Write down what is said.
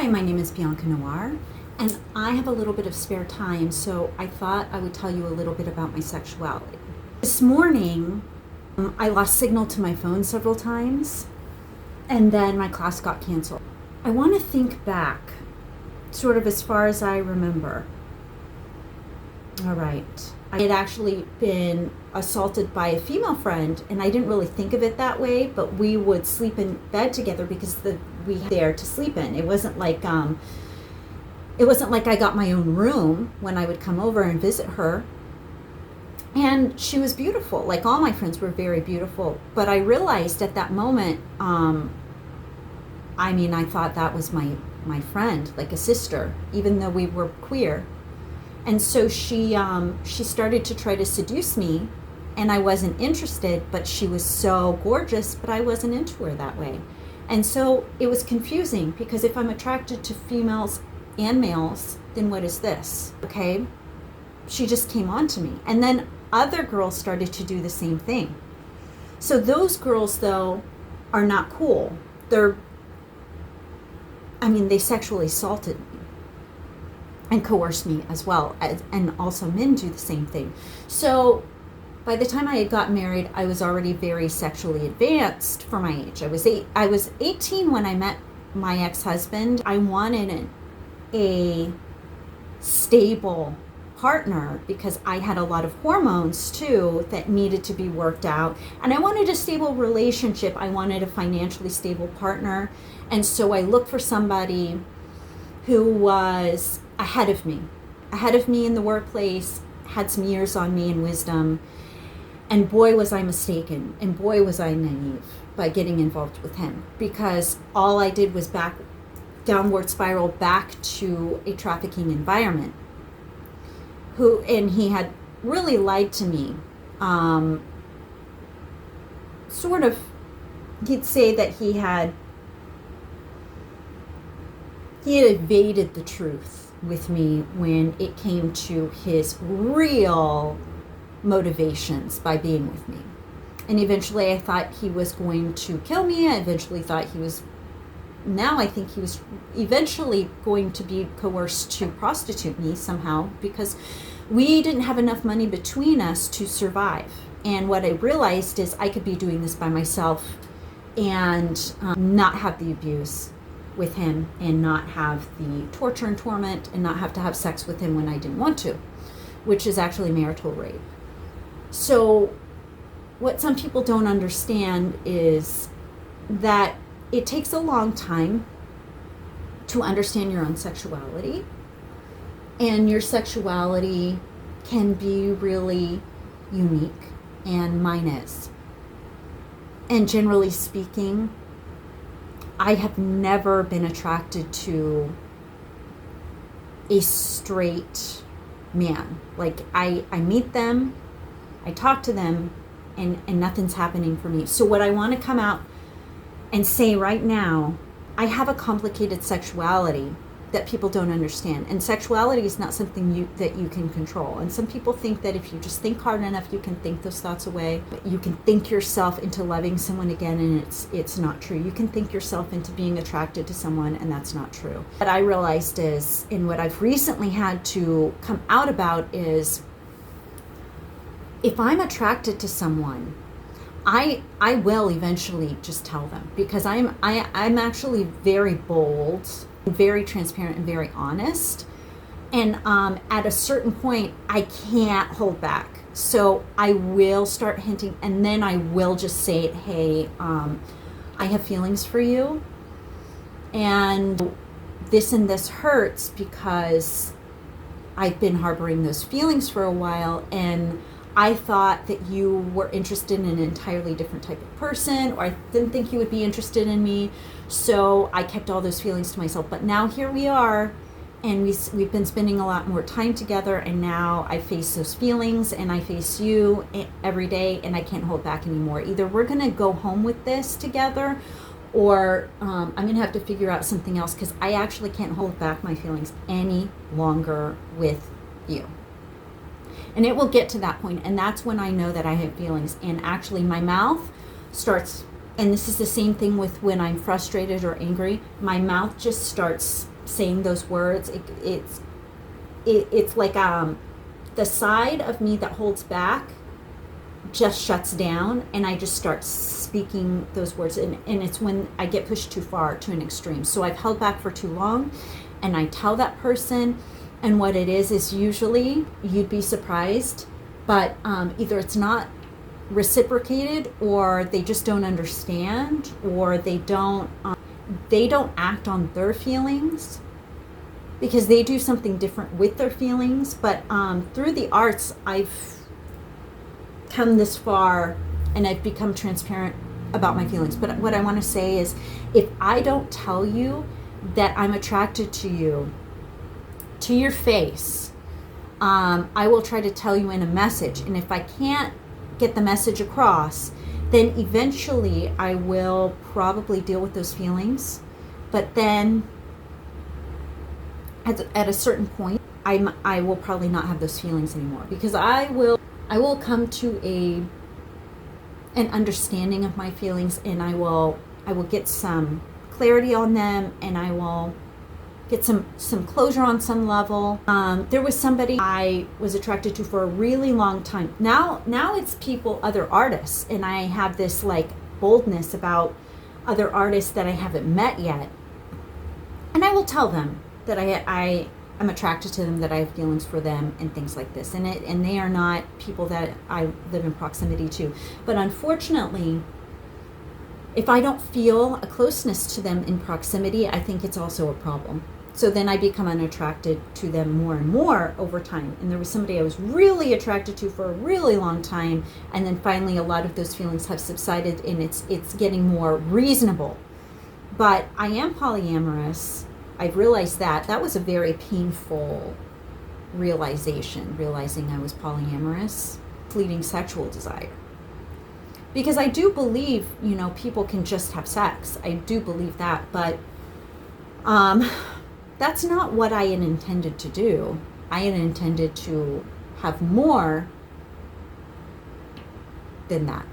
Hi, my name is Bianca Noir, and I have a little bit of spare time, so I thought I would tell you a little bit about my sexuality. This morning, I lost signal to my phone several times, and then my class got canceled. I want to think back, sort of as far as I remember. All right. I had actually been assaulted by a female friend, and I didn't really think of it that way, but we would sleep in bed together because we had there to sleep in. It wasn't like I got my own room when I would come over and visit her. And she was beautiful. Like all my friends were very beautiful, but I realized at that moment, I thought that was my friend, like a sister, even though we were queer. And so she started to try to seduce me, and I wasn't interested, but she was so gorgeous, but I wasn't into her that way. And so it was confusing, because if I'm attracted to females and males, then what is this? Okay? She just came on to me. And then other girls started to do the same thing. So those girls, though, are not cool. They sexually assaulted me and coerced me as well, and also men do the same thing. So by the time I had gotten married, I was already very sexually advanced for my age. I was 18 when I met my ex-husband. I wanted a stable partner because I had a lot of hormones too that needed to be worked out, and I wanted a stable relationship. I wanted a financially stable partner, and so I looked for somebody who was ahead of me in the workplace, had some years on me and wisdom. And boy, was I mistaken, and boy, was I naive by getting involved with him, because all I did was downward spiral back to a trafficking environment. And he had really lied to me. He'd say that he had evaded the truth with me when it came to his real motivations by being with me. And eventually I thought he was going to kill me. I think he was eventually going to be coerced to prostitute me somehow, because we didn't have enough money between us to survive. And what I realized is I could be doing this by myself and not have the abuse with him, and not have the torture and torment, and not have to have sex with him when I didn't want to, which is actually marital rape. So what some people don't understand is that it takes a long time to understand your own sexuality, and your sexuality can be really unique, and mine is. And generally speaking, I have never been attracted to a straight man. Like I meet them, I talk to them, and nothing's happening for me. So what I want to come out and say right now, I have a complicated sexuality that people don't understand. And sexuality is not something that you can control. And some people think that if you just think hard enough, you can think those thoughts away. You can think yourself into loving someone again, and it's not true. You can think yourself into being attracted to someone, and that's not true. What I realized is, and what I've recently had to come out about is, if I'm attracted to someone, I will eventually just tell them, because I'm actually very bold, very transparent, and very honest. And at a certain point, I can't hold back. So I will start hinting, and then I will just say, hey, I have feelings for you, and this hurts because I've been harboring those feelings for a while, and I thought that you were interested in an entirely different type of person, or I didn't think you would be interested in me, so I kept all those feelings to myself. But now here we are, and we've been spending a lot more time together, and now I face those feelings, and I face you every day, and I can't hold back anymore. Either we're going to go home with this together, or I'm going to have to figure out something else, because I actually can't hold back my feelings any longer with you. And it will get to that point, and that's when I know that I have feelings. And actually my mouth starts, and this is the same thing with when I'm frustrated or angry, my mouth just starts saying those words, it's like the side of me that holds back just shuts down, and I just start speaking those words, and it's when I get pushed too far to an extreme. So I've held back for too long, and I tell that person, and what it is usually, you'd be surprised, but either it's not reciprocated, or they just don't understand, or they don't act on their feelings because they do something different with their feelings. But through the arts, I've come this far, and I've become transparent about my feelings. But what I want to say is, if I don't tell you that I'm attracted to you, to your face, I will try to tell you in a message. And if I can't get the message across, then eventually I will probably deal with those feelings. But then at a certain point, I will probably not have those feelings anymore, because I will come to an understanding of my feelings, and I will get some clarity on them, and I will get some closure on some level. There was somebody I was attracted to for a really long time. Now it's people, other artists, and I have this like boldness about other artists that I haven't met yet, and I will tell them that I am attracted to them, that I have feelings for them, and things like this. And they are not people that I live in proximity to. But unfortunately, if I don't feel a closeness to them in proximity, I think it's also a problem. So then I become unattracted to them more and more over time. And there was somebody I was really attracted to for a really long time, and then finally a lot of those feelings have subsided, and it's getting more reasonable. But I am polyamorous. I've realized that was a very painful realization, realizing I was polyamorous, fleeting sexual desire. Because I do believe, people can just have sex. I do believe that, but that's not what I had intended to do. I had intended to have more than that.